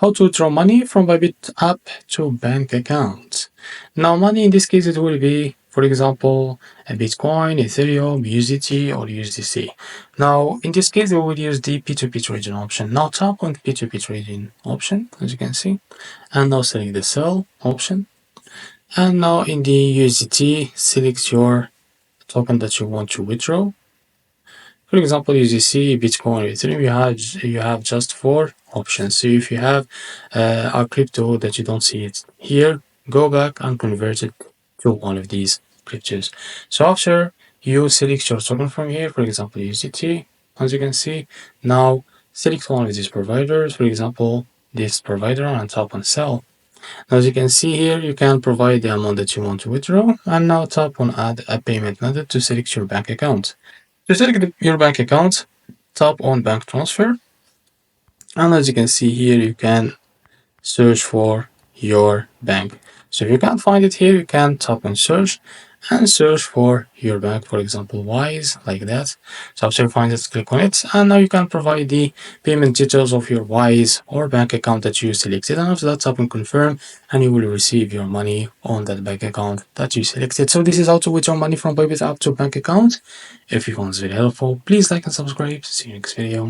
how to withdraw money from bybit app to bank account. Now money in this case it will be, for example, a Bitcoin, Ethereum, USDT or USDC. Now in this case we will use the P2P trading option. Now tap on the P2P trading option, as you can see, and now select the sell option. And now in the USDT, select your token that you want to withdraw. For example, USDC, Bitcoin, Ethereum, you have just 4 options. So if you have a crypto that you don't see it here, go back and convert it to one of these cryptos. So after you select your token from here, for example, USDT, as you can see, now select one of these providers, for example, this provider, and tap on sell. Now, as you can see here, you can provide the amount that you want to withdraw, and now tap on add a payment method to select your bank account. To select your bank account, tap on bank transfer, and as you can see here, you can search for your bank. So if you can't find it here, you can tap on search and search for your bank, for example, Wise, like that. So after you find it, click on it, and now you can provide the payment details of your Wise or bank account that you selected, and after that, tap on confirm, and you will receive your money on that bank account that you selected. So this is how to withdraw money from bybit app to bank account. If you found this video helpful, please like and subscribe. See you next video.